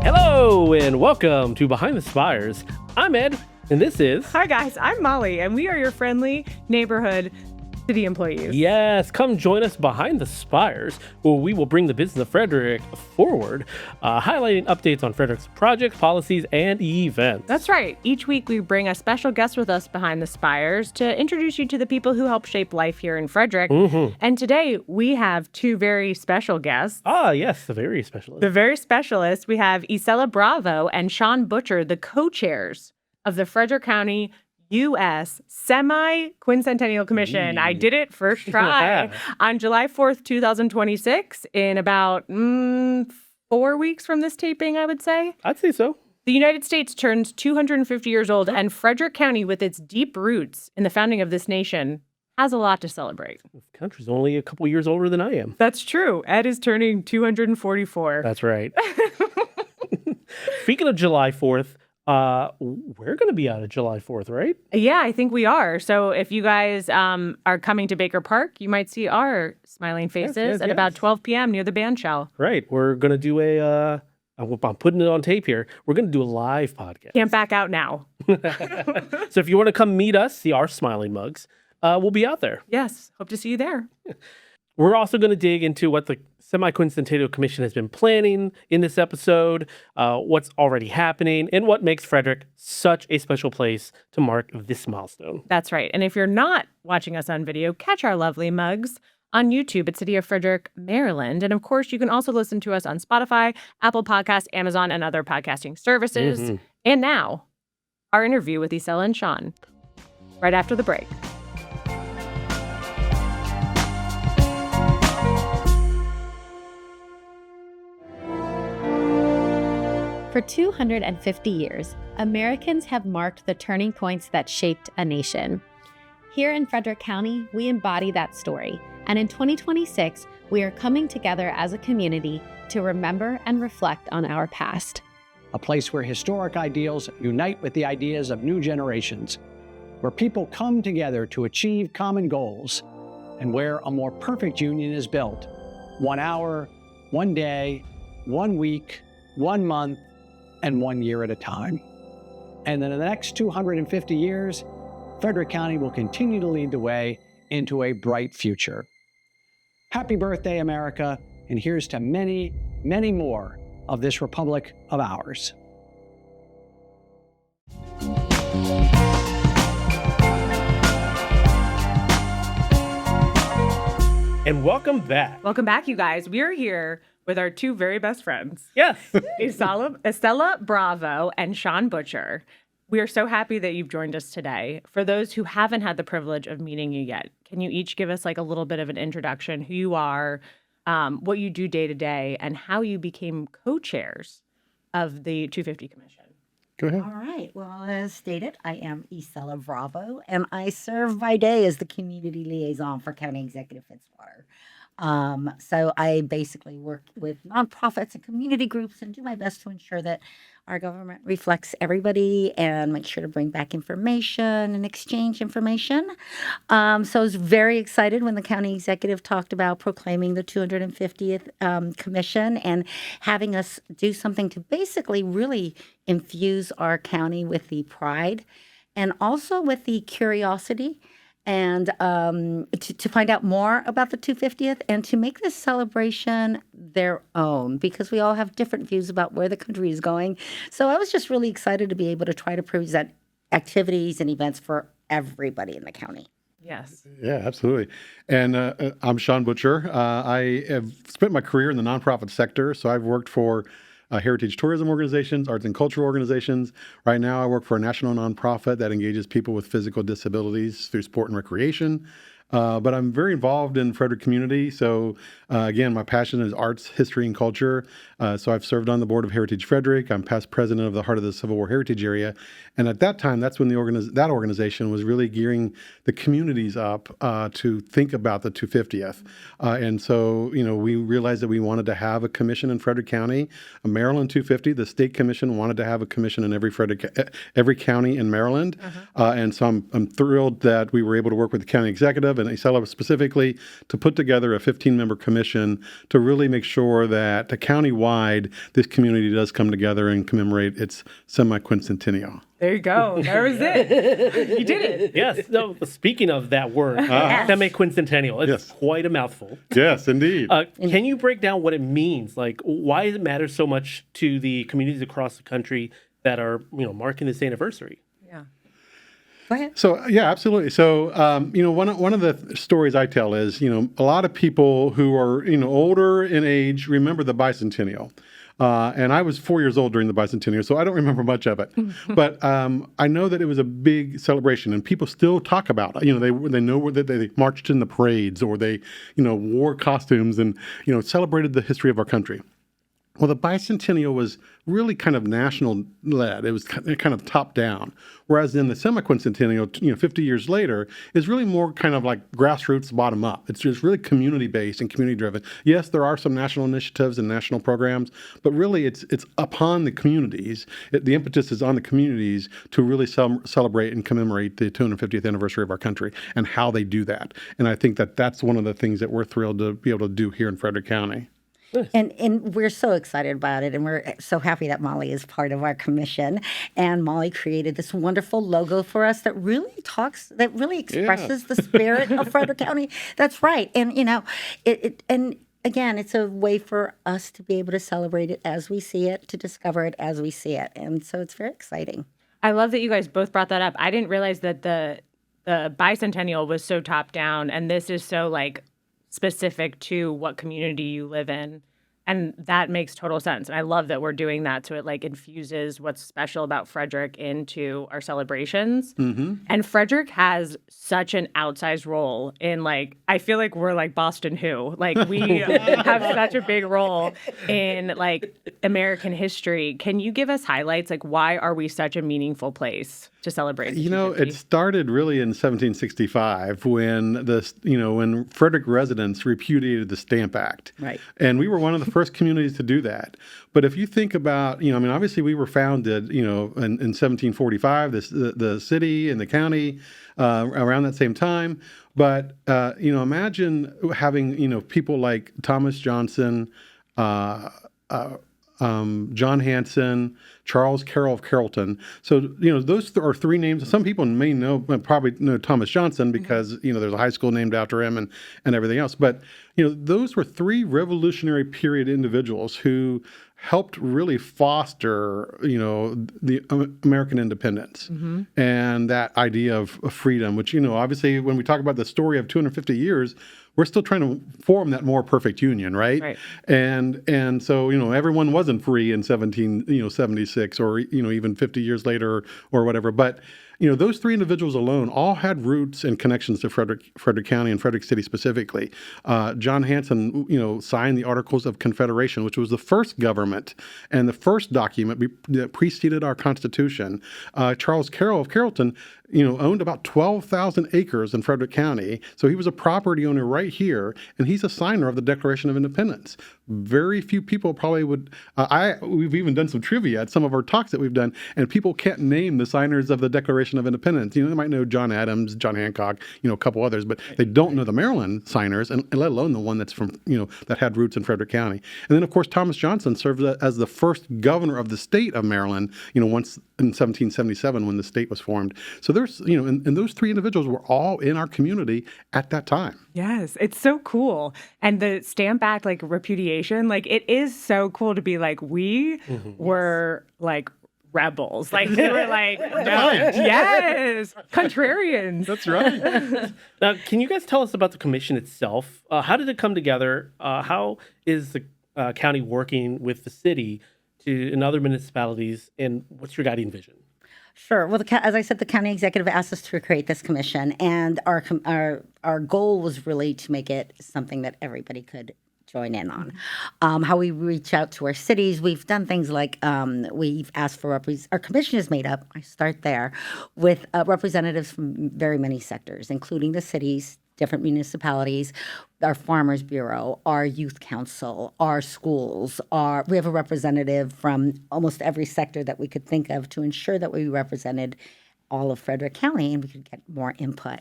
Hello and welcome to Behind the Spires. I'm Ed, and this is... Hi guys, I'm Molly, and we are your friendly neighborhood city employees. Yes, come join us behind the Spires, where we will bring the business of Frederick forward, highlighting updates on Frederick's projects, policies, and events. That's right. Each week we bring a special guest with us behind the Spires to introduce you to the people who help shape life here in Frederick. And today we have two very special guests. Ah, yes, the very specialist. The very specialists. We have Ysela Bravo and Shawn Butcher, the co-chairs of the Frederick County U.S. Semi-Quincentennial Commission. I did it first try on July 4th, 2026, in about 4 weeks from this taping, I would say. I'd say so. The United States turns 250 years old, and Frederick County, with its deep roots in the founding of this nation, has a lot to celebrate. This country's only a couple years older than I am. That's true. Ed is turning 244. That's right. Speaking of July 4th, we're going to be out of July 4th, right? Yeah, I think we are. So if you guys are coming to Baker Park, you might see our smiling faces at about 12 p.m. near the band shell. Right. We're going to do I'm putting it on tape here. We're going to do a live podcast. Can't back out now. So if you want to come meet us, see our smiling mugs, we'll be out there. Yes. Hope to see you there. We're also going to dig into what the Semi-Quincentennial Commission has been planning in this episode, what's already happening, and what makes Frederick such a special place to mark this milestone. That's right. And if you're not watching us on video, catch our lovely mugs on YouTube at City of Frederick, Maryland. And of course, you can also listen to us on Spotify, Apple Podcasts, Amazon, and other podcasting services. And now, our interview with Ysela and Shawn, right after the break. For 250 years, Americans have marked the turning points that shaped a nation. Here in Frederick County, we embody that story, and in 2026, we are coming together as a community to remember and reflect on our past. A place where historic ideals unite with the ideas of new generations, where people come together to achieve common goals, and where a more perfect union is built. 1 hour, 1 day, 1 week, 1 month, and 1 year at a time. And then in the next 250 years, Frederick County will continue to lead the way into a bright future. Happy birthday, America, and here's to many, many more of this republic of ours. And welcome back. Welcome back, you guys. We are here with our two very best friends. Yes. Ysela Bravo and Shawn Butcher. We are so happy that you've joined us today. For those who haven't had the privilege of meeting you yet, can you each give us like a little bit of an introduction, who you are, what you do day to day, and how you became co-chairs of the 250 Commission? Go ahead. All right. Well, as stated, I am Ysela Bravo, and I serve by day as the community liaison for County Executive Fitzwater. So I basically work with nonprofits and community groups and do my best to ensure that our government reflects everybody and make sure to bring back information and exchange information. So I was very excited when the county executive talked about proclaiming the 250th commission and having us do something to basically really infuse our county with the pride and also with the curiosity and to find out more about the 250th and to make this celebration their own, because we all have different views about where the country is going. So I was just really excited to be able to try to present activities and events for everybody in the county. Yes. Yeah, absolutely. And I'm Shawn Butcher. I have spent my career in the nonprofit sector, so I've worked for heritage tourism organizations, arts and cultural organizations. Right now, I work for a national nonprofit that engages people with physical disabilities through sport and recreation. but I'm very involved in Frederick community. So again, my passion is arts, history, and culture. So I've served on the board of Heritage Frederick. I'm past president of the Heart of the Civil War Heritage Area. And at that time, that's when that organization was really gearing the communities up to think about the 250th. And so, we realized that we wanted to have a commission in Frederick County, a Maryland 250. The state commission wanted to have a commission in every county in Maryland. And so I'm thrilled that we were able to work with the county executive and Ysela specifically to put together a 15-member commission to really make sure that countywide this community does come together and commemorate its semi-quincentennial. There you go. That was it. You did it. Yes. No, speaking of that word, semi-quincentennial, it's quite a mouthful. Yes, indeed. Can you break down what it means? Like, why does it matter so much to the communities across the country that are, marking this anniversary? Yeah. Go ahead. So, yeah, absolutely. So, one of the stories I tell is, a lot of people who are, older in age remember the bicentennial. And I was 4 years old during the bicentennial, so I don't remember much of it. But I know that it was a big celebration, and people still talk about it. They know that they marched in the parades, or they, wore costumes and, celebrated the history of our country. Well, the bicentennial was really kind of national led. It was kind of top down. Whereas in the semi-quincentennial, 50 years later, is really more kind of like grassroots, bottom up. It's just really community based and community driven. Yes, there are some national initiatives and national programs, but really it's upon the communities. The impetus is on the communities to really celebrate and commemorate the 250th anniversary of our country and how they do that. And I think that that's one of the things that we're thrilled to be able to do here in Frederick County. And we're so excited about it, and we're so happy that Molly is part of our commission. And Molly created this wonderful logo for us that really expresses the spirit of Frederick County. That's right. And and again, it's a way for us to be able to celebrate it as we see it, to discover it as we see it, and so it's very exciting. I love that you guys both brought that up. I didn't realize that the bicentennial was so top down, and this is so specific to what community you live in. And that makes total sense. And I love that we're doing that. So it infuses what's special about Frederick into our celebrations. Mm-hmm. And Frederick has such an outsized role in I feel like we're like Boston Who. We have such a big role in American history. Can you give us highlights? Why are we such a meaningful place to celebrate? It started really in 1765 when Frederick residents repudiated the Stamp Act. Right. And we were one of the first communities to do that. But if you think about, obviously we were founded, in 1745, the city and the county around that same time. But, imagine having, people like Thomas Johnson, John Hanson, Charles Carroll of Carrollton. So, those are three names. Some people probably know Thomas Johnson because, there's a high school named after him and everything else. But, those were three Revolutionary period individuals who helped really foster, the American independence and that idea of freedom, which, obviously when we talk about the story of 250 years, we're still trying to form that more perfect union, right? And so, everyone wasn't free in 1776 or, even 50 years later or whatever. But, those three individuals alone all had roots and connections to Frederick County and Frederick City specifically. John Hanson, signed the Articles of Confederation, which was the first government and the first document that preceded our Constitution. Charles Carroll of Carrollton, owned about 12,000 acres in Frederick County. So he was a property owner right here, and he's a signer of the Declaration of Independence. Very few people probably would. We've even done some trivia at some of our talks that we've done, and people can't name the signers of the Declaration of Independence. They might know John Adams, John Hancock, a couple others, but they don't know the Maryland signers, and let alone the one that's from, that had roots in Frederick County. And then, of course, Thomas Johnson served as the first governor of the state of Maryland, once in 1777 when the state was formed. So there's, and those three individuals were all in our community at that time. Yes, it's so cool. And the Stamp Act, repudiation, it is so cool to be we were rebels. We were no, yes, contrarians. That's right. Now, can you guys tell us about the commission itself? How did it come together? How is the county working with the city and other municipalities, and what's your guiding vision? Sure. Well, as I said, the county executive asked us to create this commission, and our goal was really to make it something that everybody could join in on. How we reach out to our cities, we've done things like we've asked for our commission is made up. I start there with representatives from very many sectors, including the cities, different municipalities, our Farmers Bureau, our Youth Council, our schools. We have a representative from almost every sector that we could think of to ensure that we represented all of Frederick County and we could get more input.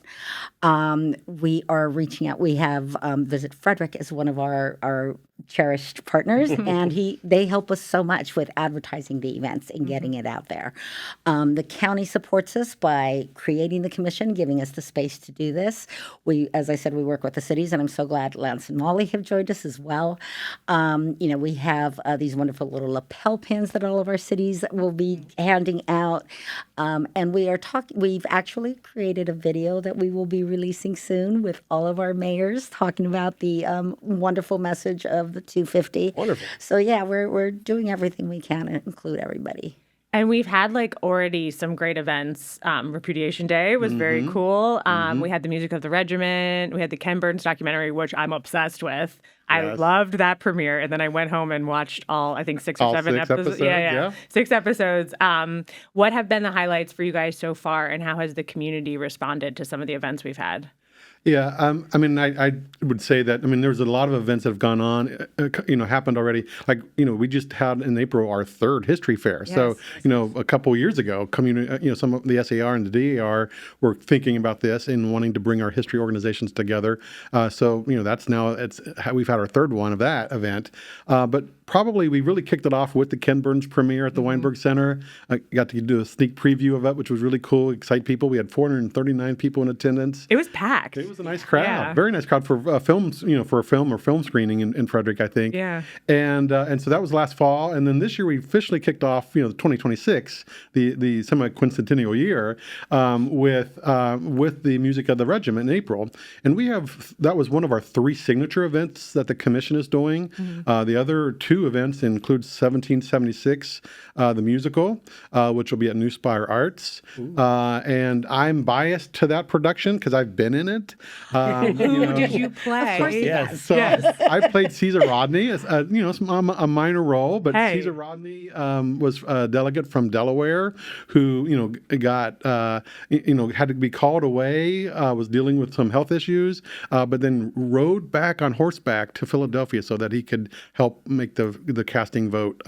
We are reaching out. We have Visit Frederick as one of our cherished partners, and they help us so much with advertising the events and getting it out there. The county supports us by creating the commission, giving us the space to do this. As I said, we work with the cities, and I'm so glad Lance and Molly have joined us as well. We have these wonderful little lapel pins that all of our cities will be handing out, and we've actually created a video that we will be releasing soon with all of our mayors talking about the wonderful message of the 250. Wonderful. So yeah, we're doing everything we can to include everybody. And we've had already some great events. Repudiation Day was very cool. We had the Music of the Regiment. We had the Ken Burns documentary, which I'm obsessed with. I loved that premiere. And then I went home and watched I think 6 or 7 episodes. Yeah. 6 episodes. What have been the highlights for you guys so far, and how has the community responded to some of the events we've had? Yeah, I would say that, there's a lot of events that have gone on, happened already. We just had in April our 3rd history fair. Yes. So, a couple years ago, some of the SAR and the DAR were thinking about this and wanting to bring our history organizations together. That's now, we've had our 3rd one of that event. But probably we really kicked it off with the Ken Burns premiere at the Weinberg Center. I got to do a sneak preview of it, which was really cool, excite people. We had 439 people in attendance. It was packed. It was a nice crowd, very nice crowd for films, for a film screening in Frederick, I think. Yeah. And so that was last fall, and then this year we officially kicked off, 2026, the semi-quincentennial year, with the Music of the Regiment in April, and that was one of our 3 signature events that the commission is doing. The other 2 events include 1776, the musical, which will be at New Spire Arts, and I'm biased to that production because I've been in it. Who did you play? Of course he Yes. does. So I played Caesar Rodney, a minor role, but Hey. Caesar Rodney was a delegate from Delaware who, got, had to be called away, was dealing with some health issues, but then rode back on horseback to Philadelphia so that he could help make the casting vote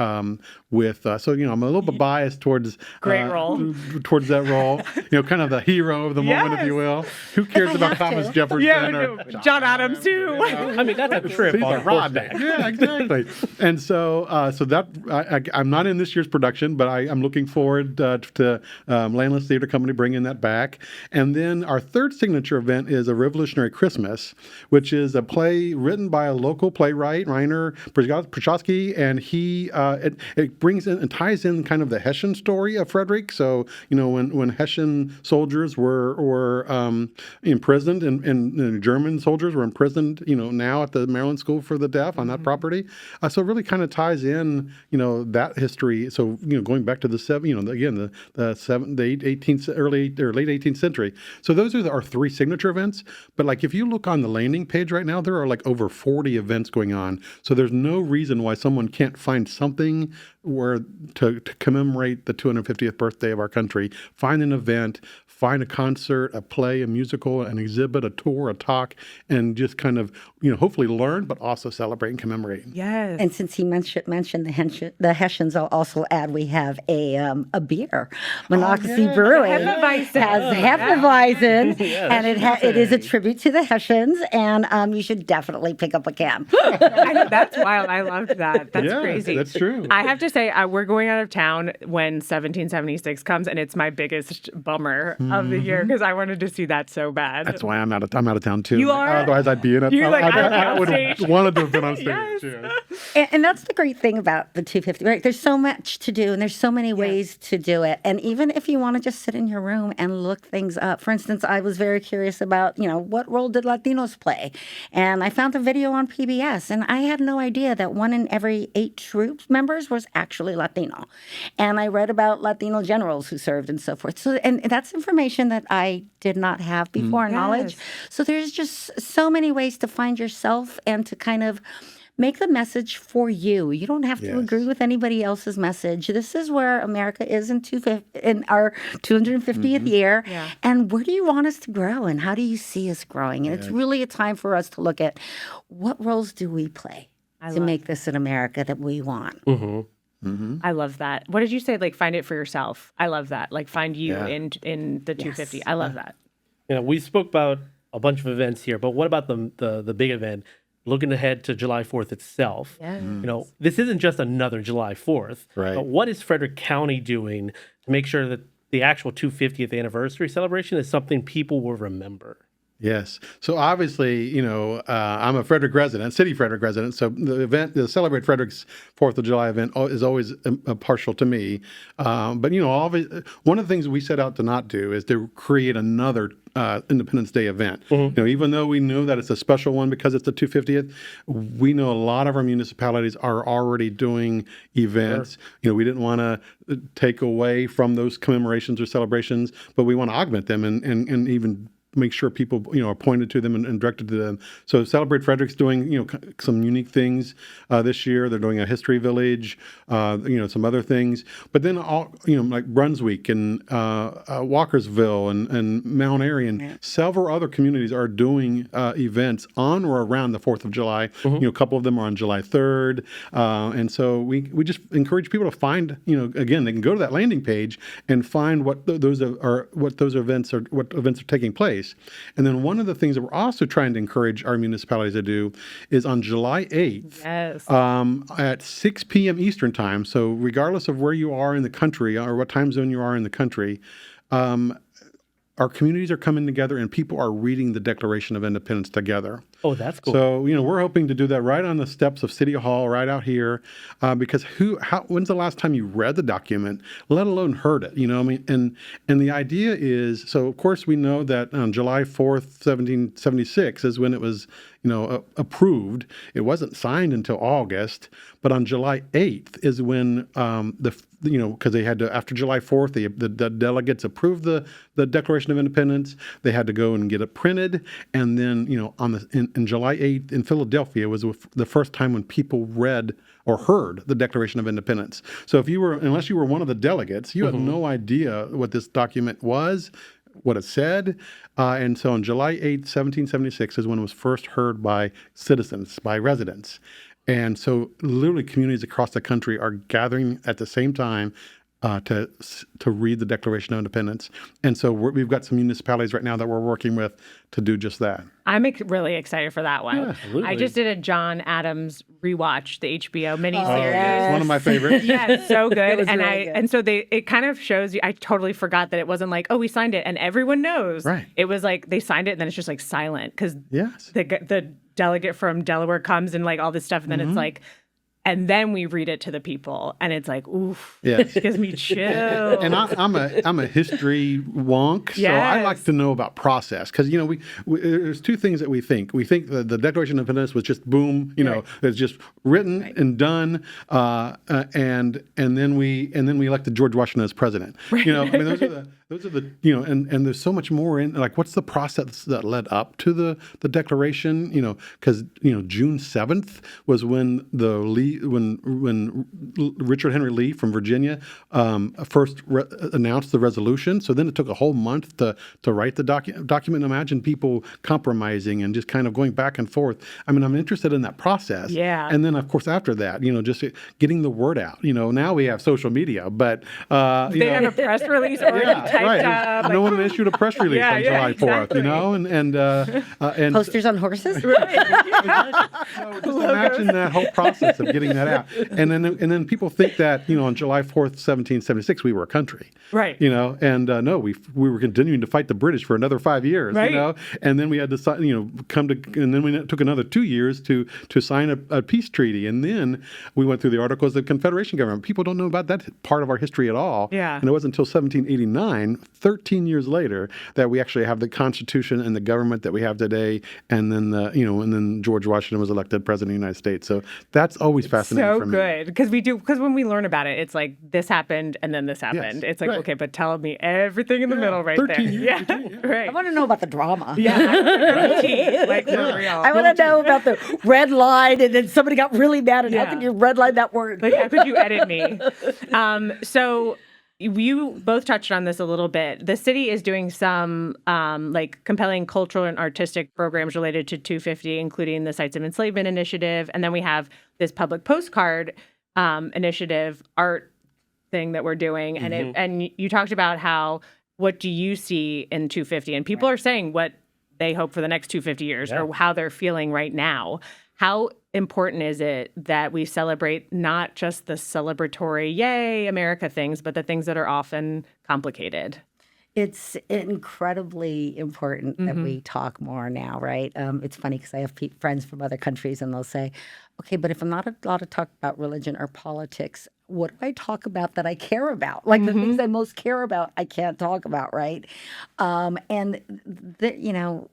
with. I'm a little bit biased towards Great role. towards that role. Kind of the hero of the moment, if you will. Who cares about Thomas Jefferson or John Adams too. That's a trip on horseback. Yeah, exactly. And so that I'm not in this year's production, but I'm looking forward to Landless Theater Company bringing that back. And then our 3rd signature event is A Revolutionary Christmas, which is a play written by a local playwright, Rainer Prochaski, and it brings in and ties in kind of the Hessian story of Frederick. So when Hessian soldiers were imprisoned and German soldiers were imprisoned, now at the Maryland School for the Deaf on that property. So it really kind of ties in, that history. So, going back to the 18th, early or late 18th century. So those are our 3 signature events. But if you look on the landing page right now, there are over 40 events going on. So there's no reason why someone can't find something where to commemorate the 250th birthday of our country. Find an event, find a concert, a play, a musical, an exhibit, a tour, a talk, and just kind of, hopefully learn, but also celebrate and commemorate. Yes. And since he mentioned the Hessians, I'll also add we have a beer. Monocacy Brewing has Hefeweizen, and it is a tribute to the Hessians, and you should definitely pick up a can. I know, that's wild. I loved that. That's crazy. That's true. I have to say, we're going out of town when 1776 comes, and it's my biggest bummer of the year because I wanted to see that so bad. That's why I'm out of town too. You are? Otherwise, I'd be in it. You're like, I would on have stage. wanted to have been on stage. Yes. Yeah. And that's the great thing about the 250, right? There's so much to do and there's so many ways to do it. And even if you want to just sit in your room and look things up, for instance, I was very curious about, what role did Latinos play? And I found a video on PBS and I had no idea that 1 in every 8 troop members was actually Latino. And I read about Latino generals who served and so forth. So, and that's information that I did not have before, knowledge. So there's just so many ways to find yourself and to kind of make the message for you. You don't have to agree with anybody else's message. This is where America is in our 250th year. Yeah. And where do you want us to grow? And how do you see us growing? And it's really a time for us to look at what roles do we play to make this an America that we want. I love that. What did you say? Like, find it for yourself. I love that. Like, find you in the 250. I love that. We spoke about a bunch of events here, but what about the big event? Looking ahead to July 4th itself. Yes. This isn't just another July 4th. Right. But what is Frederick County doing to make sure that the actual 250th anniversary celebration is something people will remember? Yes. So obviously, I'm a Frederick resident, city Frederick resident. So the Celebrate Frederick's 4th of July event is always partial to me. But, one of the things we set out to not do is to create another Independence Day event. Even though we know that it's a special one because it's the 250th, we know a lot of our municipalities are already doing events. Sure. We didn't want to take away from those commemorations or celebrations, but we want to augment them and even make sure people, are pointed to them and directed to them. So Celebrate Frederick's doing, some unique things this year. They're doing a history village, some other things. But then all, like Brunswick and Walkersville and Mount Airy and several other communities are doing events on or around the 4th of July. A couple of them are on July 3rd. And so we just encourage people to find, again, they can go to that landing page and find what those events are taking place. And then one of the things that we're also trying to encourage our municipalities to do is on July 8th at 6 p.m. Eastern time. So regardless of where you are in the country or what time zone you are in the country, our communities are coming together and people are reading the Declaration of Independence together. Oh, that's cool. So, we're hoping to do that right on the steps of City Hall, right out here, because when's the last time you read the document, let alone heard it? And the idea is, so of course we know that on July 4th, 1776 is when it was, approved. It wasn't signed until August, but on July 8th is when because they had to, after July 4th, the delegates approved the Declaration of Independence. They had to go and get it printed, and then in July 8th in Philadelphia was the first time when people read or heard the Declaration of Independence. So unless you were one of the delegates, you had no idea what this document was, what it said. And so on July 8th, 1776 is when it was first heard by citizens, by residents. And so literally communities across the country are gathering at the same time to read the Declaration of Independence. And so we've got some municipalities right now that we're working with to do just that. I'm really excited for that one. Yeah, absolutely. I just did a John Adams rewatch, the HBO miniseries. It's one of my favorites. Yeah, it's so good. was And really good. and so it kind of shows you, I totally forgot that it wasn't like, oh, we signed it and everyone knows. Right. It was like they signed it and then it's just like silent because Yes. the delegate from Delaware comes and like all this stuff and then it's like, and then we read it to the people, and it's like, oof, Yes. it gives me chills. And I'm a history wonk, so I like to know about process because we there's two things that we think. We think that the Declaration of Independence was just boom, it's just written and done, and then we elected George Washington as president. Those are the and there's so much more in like what's the process that led up to the Declaration, because June 7th was when when Richard Henry Lee from Virginia first announced the resolution. So then it took a whole month to write the document. Imagine people compromising and just kind of going back and forth. I mean, I'm interested in that process. Yeah. And then of course after that, just getting the word out. Now we have social media, but They have a press release already typed up. No one issued a press release on July 4th, exactly. and Posters on horses? Right. So just imagine that whole process of getting that out. And then people think that, on July 4th, 1776, we were a country. Right. And no, we were continuing to fight the British for another 5 years, Right. And then we had to, and then we took another 2 years to sign a peace treaty. And then we went through the Articles of Confederation government. People don't know about that part of our history at all. Yeah. And it wasn't until 1789, 13 years later, that we actually have the Constitution and the government that we have today. And then, and then George Washington was elected president of the United States. So that's always fascinating So for me. good. Because when we learn about it, it's like this happened and then this happened. It's like, right. okay, but tell me everything in the middle right 13 there. years Yeah. between, Right. I want to know about the drama. Yeah. Like for real. I want to know about the red line, and then somebody got really mad at how could you red line that word? Like, how could you edit me? So you both touched on this a little bit. The city is doing some compelling cultural and artistic programs related to 250, including the Sites of Enslavement Initiative. And then we have this public postcard initiative art thing that we're doing. And you talked about what do you see in 250? And people are saying what they hope for the next 250 years or how they're feeling right now. How important is it that we celebrate not just the celebratory, yay, America things, but the things that are often complicated? It's incredibly important that we talk more now, right? It's funny because I have friends from other countries and they'll say, okay, but if I'm not allowed to talk about religion or politics, what do I talk about that I care about? Like the things I most care about, I can't talk about, right?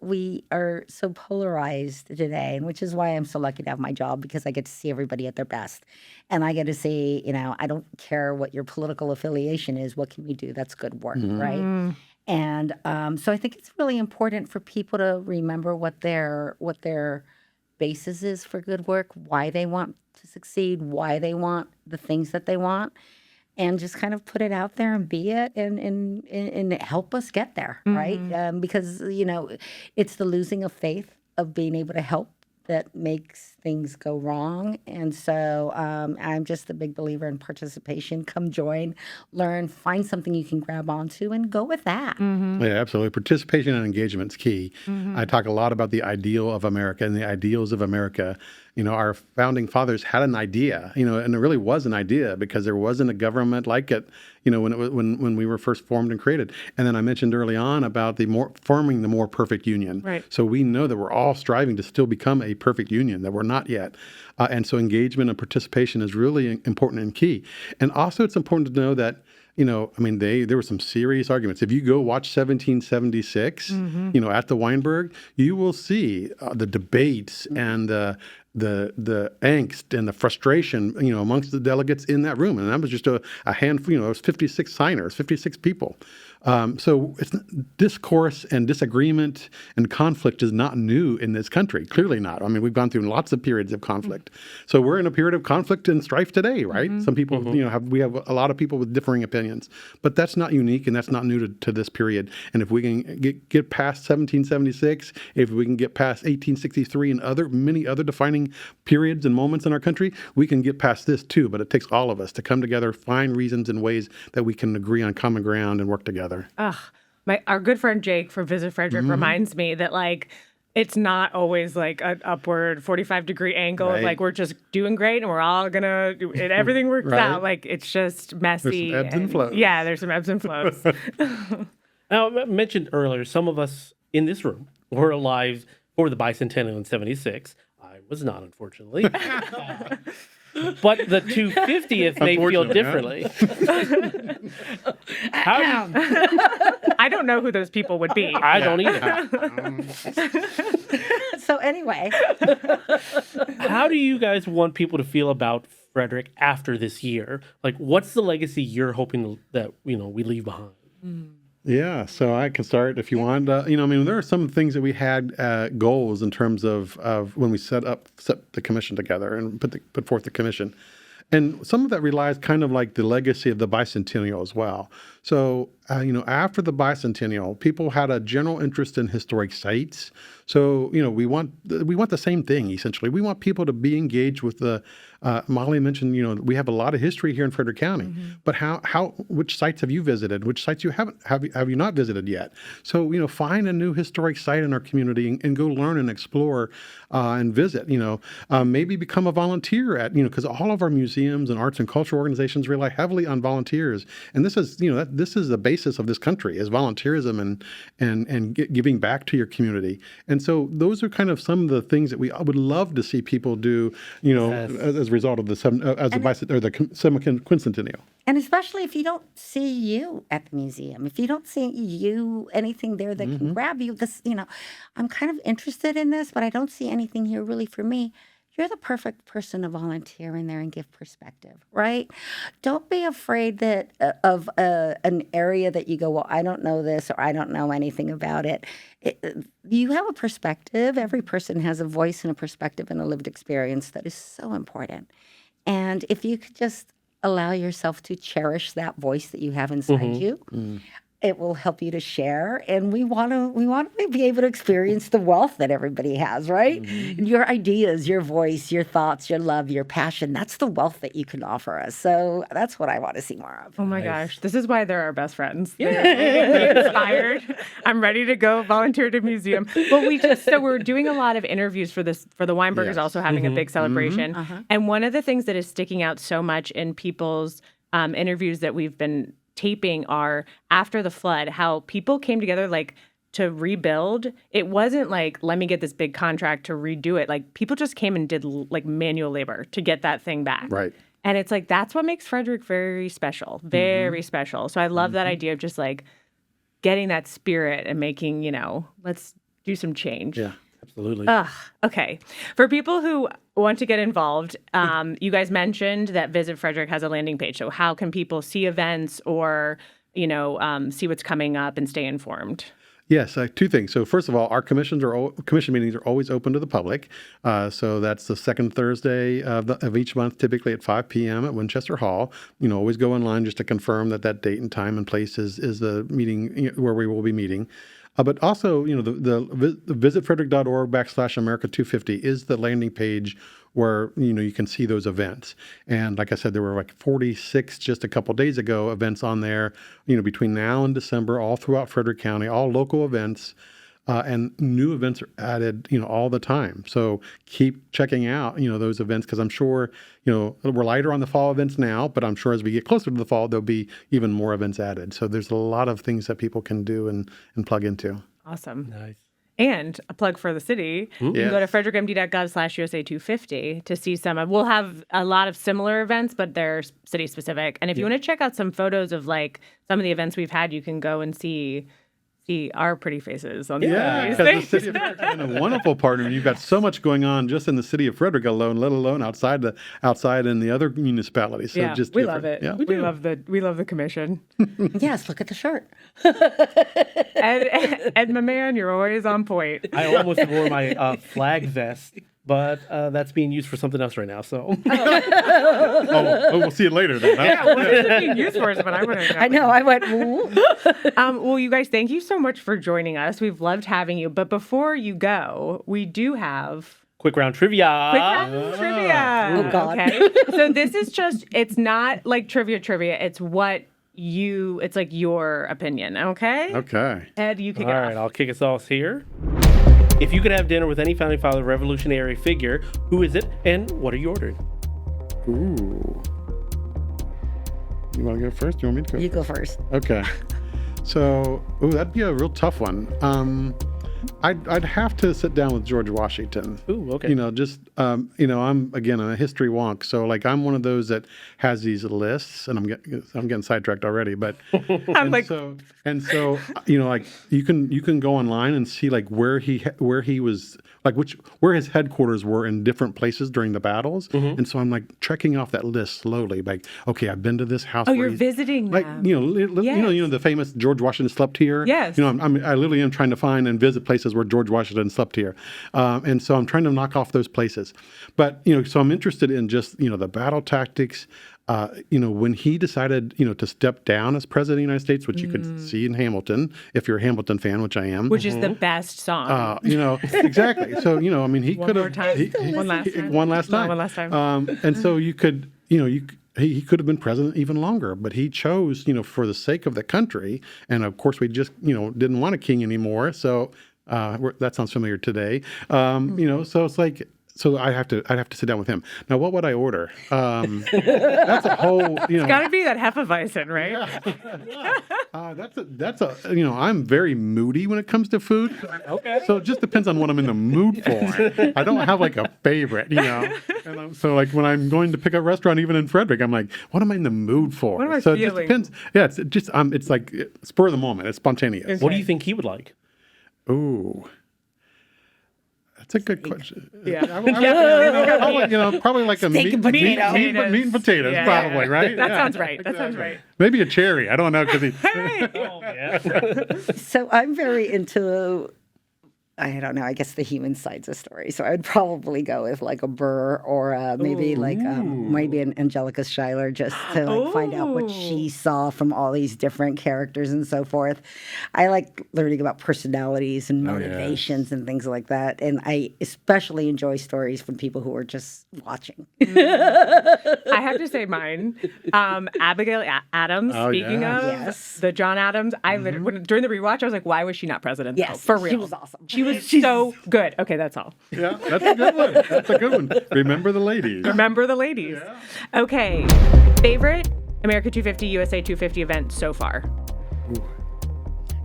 We are so polarized today, and which is why I'm so lucky to have my job, because I get to see everybody at their best. And I get to see, I don't care what your political affiliation is. What can we do? That's good work, right? And so I think it's really important for people to remember what their basis is for good work, why they want to succeed, why they want the things that they want, and just kind of put it out there and be it and help us get there, right? Because, it's the losing of faith of being able to help that makes things go wrong. And so I'm just a big believer in participation. Come join, learn, find something you can grab onto and go with that. Yeah, absolutely. Participation and engagement is key. I talk a lot about the ideal of America and the ideals of America. Our founding fathers had an idea, and it really was an idea because there wasn't a government like it, when we were first formed and created. And then I mentioned early on about forming the more perfect union. Right. So we know that we're all striving to still become a perfect union, that we're not yet. And so engagement and participation is really important and key. And also it's important to know that there were some serious arguments. If you go watch 1776, at the Weinberg, you will see the debates and the angst and the frustration, amongst the delegates in that room. And that was just a handful, it was 56 signers, 56 people. So it's discourse and disagreement and conflict is not new in this country. Clearly not. We've gone through lots of periods of conflict. So we're in a period of conflict and strife today, right? Some people, we have a lot of people with differing opinions, but that's not unique and that's not new to this period. And if we can get past 1776, if we can get past 1863 and many other defining periods and moments in our country, we can get past this too. But it takes all of us to come together, find reasons and ways that we can agree on common ground and work together. Our good friend Jake from Visit Frederick reminds me that it's not always like an upward 45-degree angle. Right. Like we're just doing great and we're all gonna do it. Everything works Right. out. Like it's just messy. There's some ebbs and flows. Yeah, there's some ebbs and flows. Now, I mentioned earlier, some of us in this room were alive for the bicentennial in 76. I was not, unfortunately. But the 250th may feel differently. I don't know who those people would be. I don't either. So anyway, How do you guys want people to feel about Frederick after this year? Like, what's the legacy you're hoping that we leave behind? Yeah, so I can start if you want. There are some things that we had goals in terms of when we set the commission together and put forth the commission. And some of that relies kind of like the legacy of the bicentennial as well. So, after the bicentennial, people had a general interest in historic sites. So, we want the same thing, essentially. We want people to be engaged with Molly mentioned, we have a lot of history here in Frederick County, but which sites have you visited? Which sites have you not visited yet? So, find a new historic site in our community and go learn and explore and visit, maybe become a volunteer because all of our museums and arts and cultural organizations rely heavily on volunteers. And this is, this is the basis of this country is volunteerism and giving back to your community. And so those are kind of some of the things that I would love to see people do, as a result of the quincentennial. And especially if you don't see you at the museum, if you don't see anything there that can grab you, I'm kind of interested in this, but I don't see anything here really for me. You're the perfect person to volunteer in there and give perspective, right? Don't be afraid of an area that you go, well, I don't know this or I don't know anything about it. You have a perspective. Every person has a voice and a perspective and a lived experience that is so important. And if you could just allow yourself to cherish that voice that you have inside you, it will help you to share. And we want to be able to experience the wealth that everybody has, right? Your ideas, your voice, your thoughts, your love, your passion, that's the wealth that you can offer us. So that's what I want to see more of. Oh my gosh. This is why they're our best friends. They're inspired. I'm ready to go volunteer at a museum. Well, we're doing a lot of interviews for the Weinbergers, also having a big celebration. And one of the things that is sticking out so much in people's interviews that we've been taping are after the flood, how people came together to rebuild. It wasn't let me get this big contract to redo it. People just came and did manual labor to get that thing back. Right. And it's that's what makes Frederick very special, very special. So I love that idea of just getting that spirit and making, let's do some change. Yeah. Absolutely. Okay. For people who want to get involved, you guys mentioned that Visit Frederick has a landing page. So how can people see events or, see what's coming up and stay informed? Yes, two things. So first of all, our commission meetings are always open to the public. So that's the second Thursday of each month, typically at 5 p.m. at Winchester Hall. Always go online just to confirm that date and time and place is the meeting where we will be meeting. But also, the visitfrederick.org/America250 is the landing page where, you can see those events. And like I said, there were 46 just a couple days ago events on there, between now and December, all throughout Frederick County, all local events. And new events are added, all the time. So keep checking out, those events, because I'm sure, we're lighter on the fall events now, but I'm sure as we get closer to the fall, there'll be even more events added. So there's a lot of things that people can do and plug into. Awesome. Nice. And a plug for the city. You can go to frederickmd.gov/USA250 to see we'll have a lot of similar events, but they're city specific. And if you want to check out some photos of some of the events we've had, you can go and see our pretty faces on because the city of Frederick has been a wonderful partner. You've got so much going on just in the city of Frederick alone, let alone outside in the other municipalities. So we love it. Yeah, we love the commission. Yes, look at the shirt. And my man, you're always on point. I almost wore my flag vest, but that's being used for something else right now. So, we'll see it later then. Huh? Yeah, what is it being used for? But I wouldn't know. I know. I went. Ooh. Well, you guys, thank you so much for joining us. We've loved having you. But before you go, we do have quick round trivia. Oh, God. Okay. So this is it's not like trivia. It's it's your opinion. Okay. Okay. Ed, you kick it All off. right, I'll kick us off here. If you could have dinner with any founding father revolutionary figure, who is it and what are you ordering? Ooh. You want to go first? You want me to go? You go first. Okay. So, that'd be a real tough one. I'd have to sit down with George Washington. Ooh, okay. I'm a history wonk, so I'm one of those that has these lists, and I'm getting sidetracked already. But so you can go online and see where he was, where his headquarters were in different places during the battles, and so I'm trekking off that list slowly. Okay, I've been to this house. Oh, you're visiting them. The famous George Washington slept here. Yes. I literally am trying to find and visit places where George Washington slept here. And so I'm trying to knock off those places. But, so I'm interested in just, the battle tactics, when he decided, to step down as president of the United States, which you could see in Hamilton, if you're a Hamilton fan, which I am. Which is the best song. Exactly. So, he could have One last time. one last time. One last time. And so you could, he could have been president even longer, but he chose, for the sake of the country. And of course, we just, didn't want a king anymore. So that sounds familiar today. So it's like, so I'd have to sit down with him. Now, what would I order? That's a whole, It's got to be that Hefeweizen, right? I'm very moody when it comes to food. Okay. So it just depends on what I'm in the mood for. I don't have like a favorite, And so like when I'm going to pick a restaurant, even in Frederick, I'm like, what am I in the mood for? What am I so feeling? It just depends. Yeah, it's just it's like spur of the moment. It's spontaneous. Okay. What do you think he would like? Ooh. That's a good question. Yeah. Probably like a Steak and meat potatoes. and potatoes, Yeah. probably, right? That Yeah. sounds right. That sounds right. Maybe a cherry. I don't know because he. Oh, yeah. So I'm very into, I don't know, I guess the human sides of stories. So I would probably go with like a Burr or maybe maybe an Angelica Schuyler, just to like find out what she saw from all these different characters and so forth. I like learning about personalities and motivations and things like that. And I especially enjoy stories from people who are just watching. I have to say mine. Abigail Adams, speaking of Yes. the John Adams, I literally, during the rewatch, I was like, why was she not president? Yes, For real. she was awesome. She was so good. Okay, that's all. Yeah, that's a good one. That's a good one. Remember the ladies. Remember the ladies. Yeah. Okay. Favorite America 250, USA 250 event so far?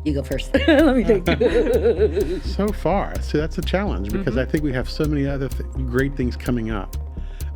You go first. Let me think. So far, see, that's a challenge because I think we have so many other great things coming up.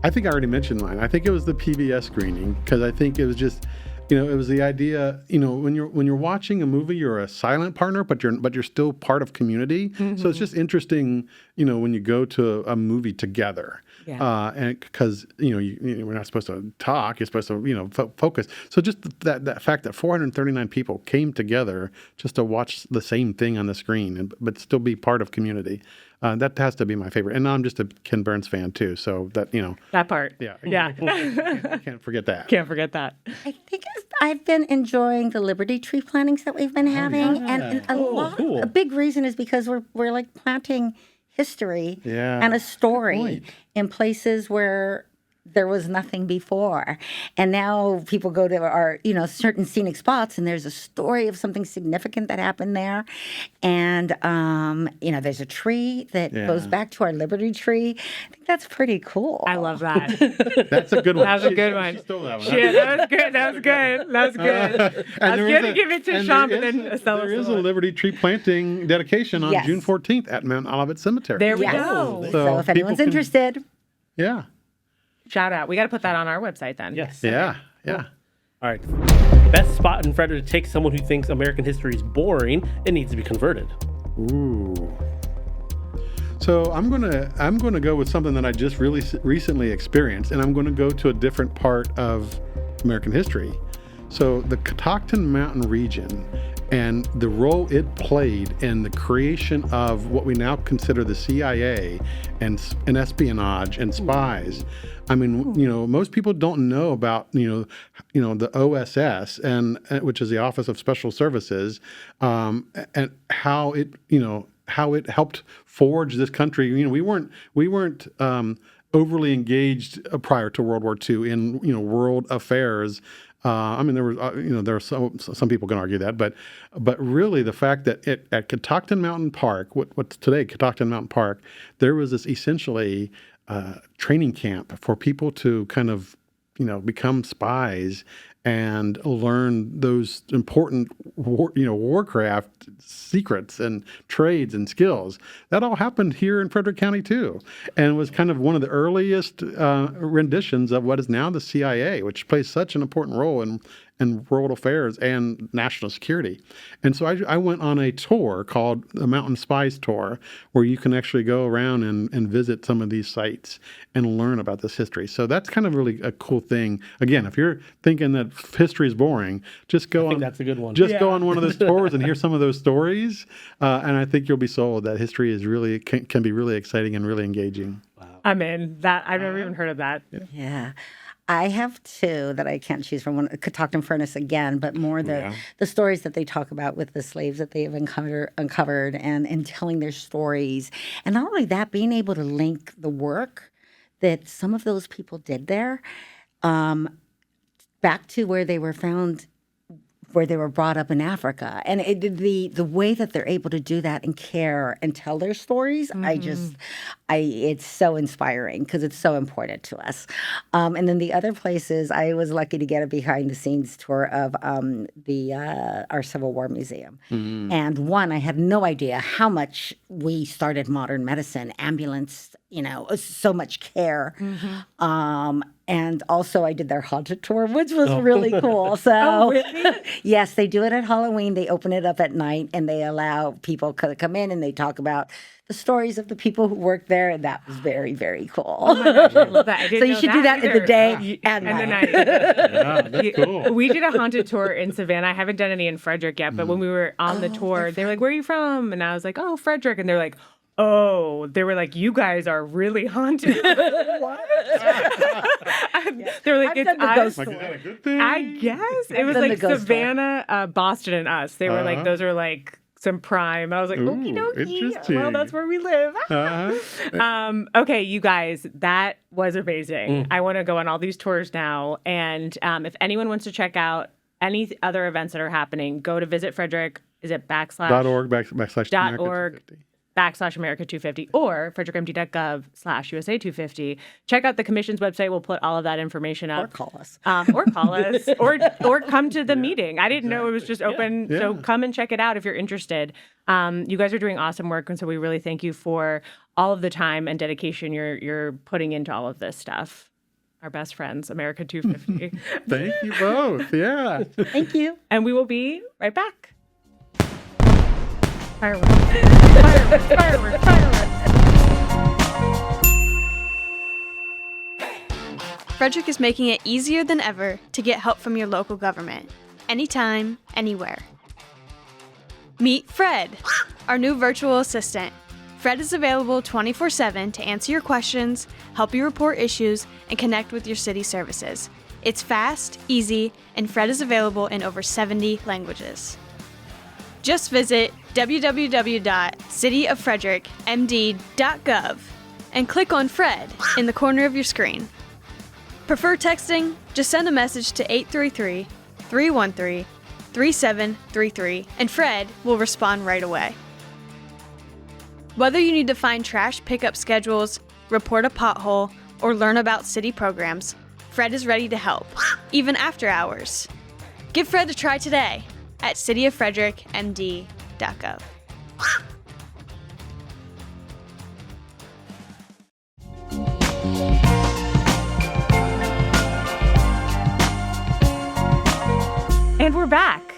I think I already mentioned mine. I think it was the PBS screening because I think it was just, it was the idea. When you're watching a movie, you're a silent partner, but you're still part of community. So it's just interesting, when you go to a movie together. Yeah. And because we're not supposed to talk, you're supposed to focus. So just that fact that 439 people came together just to watch the same thing on the screen, but still be part of community. That has to be my favorite. And I'm just a Ken Burns fan too, so that That part. Yeah. Yeah. I can't forget that. Can't forget that. I think I've been enjoying the Liberty Tree plantings that we've been having, and a big reason is because we're like planting history and a story in places where there was nothing before. And now people go to our, certain scenic spots and there's a story of something significant that happened there. And, there's a tree that goes back to our Liberty Tree. I think that's pretty cool. I love that. That's a good one. That was a good one. She stole that one. Yeah, that was good. That was good. That was good. I was going to give it to Shawn, but then Ysela. There is a Liberty Tree planting dedication on June 14th at Mount Olivet Cemetery. There we Yes. go. So if anyone's interested. Yeah. Shout out. We got to put that on our website then. Yes. Yeah. Yeah. All right. Best spot in Frederick to take someone who thinks American history is boring and needs to be converted. Ooh. So I'm gonna go with something that I just really recently experienced, and I'm going to go to a different part of American history. So the Catoctin Mountain region and the role it played in the creation of what we now consider the CIA and espionage and spies. I mean, most people don't know about, the OSS and which is the Office of Special Services, and how it helped forge this country. We weren't overly engaged prior to World War II in world affairs. There were some people can argue that, but really the fact that at Catoctin Mountain Park, what's today Catoctin Mountain Park, there was this essentially training camp for people to kind of become spies and learn those important warcraft secrets and trades and skills. That all happened here in Frederick County too, and was kind of one of the earliest renditions of what is now the CIA, which plays such an important role in world affairs and national security. And so I went on a tour called the Mountain Spies Tour, where you can actually go around and visit some of these sites and learn about this history. So that's kind of really a cool thing. Again, if you're thinking that history is boring, just go on. That's a good one. Just go on one of those tours and hear some of those stories, and I think you'll be sold that history is really can be really exciting and really engaging. I'm in. That I've never even heard of that. Yeah. I have two that I can't choose from. One, could talk in furnace again, but more the stories that they talk about with the slaves that they have uncovered and telling their stories. And not only that, being able to link the work that some of those people did there back to where they were found, where they were brought up in Africa. And the way that they're able to do that and care and tell their stories, it's so inspiring because it's so important to us. And then the other places, I was lucky to get a behind the scenes tour of our Civil War Museum. And one, I had no idea how much we started modern medicine, ambulance, so much care. And also I did their haunted tour, which was really cool. So really? Yes, they do it at Halloween. They open it up at night and they allow people to come in and they talk about the stories of the people who work there. And that was very, very cool. Oh my gosh, I love that. I didn't So you know should do that in either. the day and the night. Yeah, that's cool. We did a haunted tour in Savannah. I haven't done any in Frederick yet, but when we were on the tour, they were like, "Where are you from?" And I was like, "Oh, Frederick." And they're like, "Oh," they were like, "You guys are really haunted." What? They were like, I've "It's done the ghost us." Like, is that a good thing? I guess it was done like the ghost tour. Savannah, Boston, and us. They were like, those are like some prime. I was like, okie dokie. interesting. Well, that's where we live. Okay, you guys, that was amazing. I want to go on all these tours now. And if anyone wants to check out any other events that are happening, go to Visit Frederick. Is it .org backslash .org America 250 or frederickmd.gov/USA250. Check out the commission's website. We'll put all of that information up. Or call us. Or come to the meeting. I didn't know it was just open. Yeah. So come and check it out if you're interested. You guys are doing awesome work. And so we really thank you for all of the time and dedication you're putting into all of this stuff. Our best friends, America 250. Thank you both. Yeah. Thank you. And we will be right back. Fireworks. Fireworks. Fireworks. Fireworks. Frederick is making it easier than ever to get help from your local government, anytime, anywhere. Meet Fred, our new virtual assistant. Fred is available 24/7 to answer your questions, help you report issues, and connect with your city services. It's fast, easy, and Fred is available in over 70 languages. Just visit www.cityoffrederickmd.gov and click on Fred in the corner of your screen. Prefer texting? Just send a message to 833-313-3733 and Fred will respond right away. Whether you need to find trash pickup schedules, report a pothole, or learn about city programs, Fred is ready to help, even after hours. Give Fred a try today at cityoffrederickmd.gov. And we're back.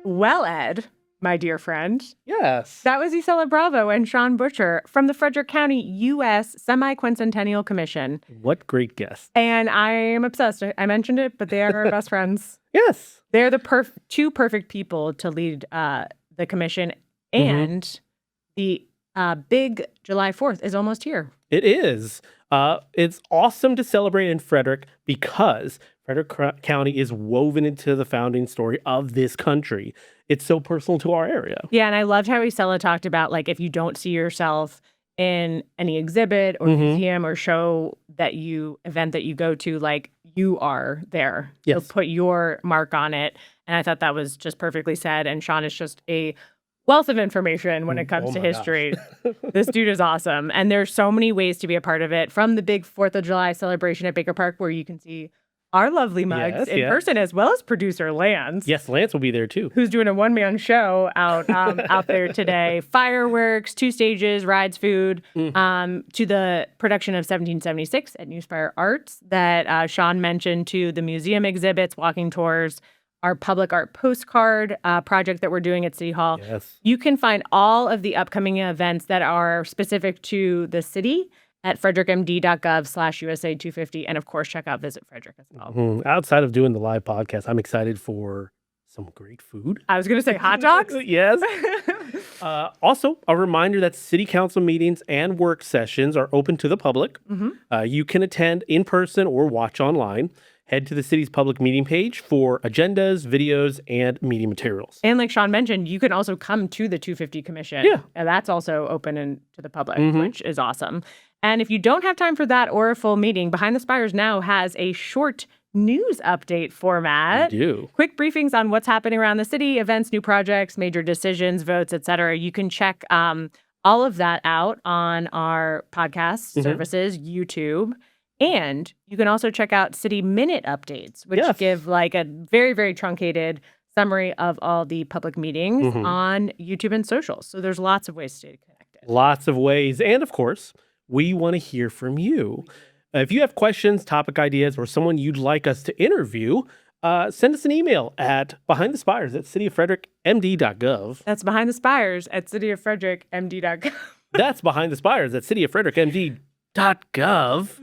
Well, Ed, my dear friend, Yes. that was Ysela Bravo and Shawn Butcher from the Frederick County US Semi-Quincentennial Commission. What great guest. And I am obsessed. I mentioned it, but they are our best friends. Yes. They're the two perfect people to lead the commission. And the big July 4th is almost here. It is. It's awesome to celebrate in Frederick because Frederick County is woven into the founding story of this country. It's so personal to our area. Yeah, and I loved how Ysela talked about, like, if you don't see yourself in any exhibit or museum or show event that you go to, like, you are there. Yes. So put your mark on it. And I thought that was just perfectly said. And Shawn is just a wealth of information when it comes to my history. This dude is awesome. And there's so many ways to be a part of it, from the big 4th of July celebration at Baker Park, where you can see our lovely mugs Yes, in yes. person, as well as producer Lance. Yes, Lance will be there too. Who's doing a one-man show out there today. Fireworks, 2 stages, rides, food, to the production of 1776 at New Spire Arts that Shawn mentioned, to the museum exhibits, walking tours, our public art postcard project that we're doing at City Hall. Yes. You can find all of the upcoming events that are specific to the city at frederickmd.gov/USA250. And of course, check out Visit Frederick as well. Outside of doing the live podcast, I'm excited for some great food. I was going to say hot dogs. Yes. Also, a reminder that city council meetings and work sessions are open to the public. You can attend in person or watch online. Head to the city's public meeting page for agendas, videos, and meeting materials. And like Shawn mentioned, you can also come to the 250 Commission. Yeah. And that's also open to the public, which is awesome. And if you don't have time for that or a full meeting, Behind the Spires now has a short news update format. We do. Quick briefings on what's happening around the city, events, new projects, major decisions, votes, etc. You can check all of that out on our podcast services, YouTube. And you can also check out City Minute updates, which give like a very, very truncated summary of all the public meetings on YouTube and socials. So there's lots of ways to stay connected. Lots of ways. And of course, we want to hear from you. If you have questions, topic ideas, or someone you'd like us to interview, send us an email at behindthespires@cityoffrederickmd.gov. That's Behind the Spires at cityoffrederickmd.gov. That's Behind the Spires at cityoffrederickmd.gov.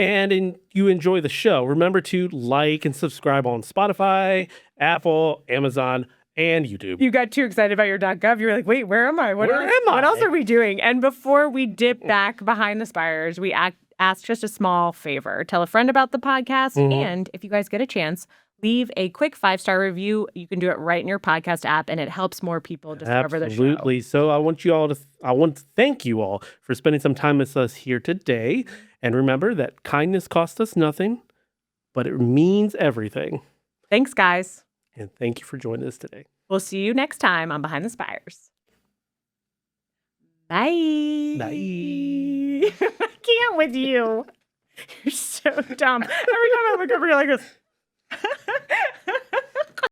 And you enjoy the show, remember to like and subscribe on Spotify, Apple, Amazon, and YouTube. You got too excited about your .gov. You were like, wait, where am I? What else are we doing? And before we dip back behind the spires, we ask just a small favor. Tell a friend about the podcast. And if you guys get a chance, leave a quick 5-star review. You can do it right in your podcast app, and it helps more people discover the show. Absolutely. So I want to thank you all for spending some time with us here today. And remember that kindness costs us nothing, but it means everything. Thanks, guys. And thank you for joining us today. We'll see you next time on Behind the Spires. Bye. Bye. I can't with you. You're so dumb. Every time I look over, you're like this.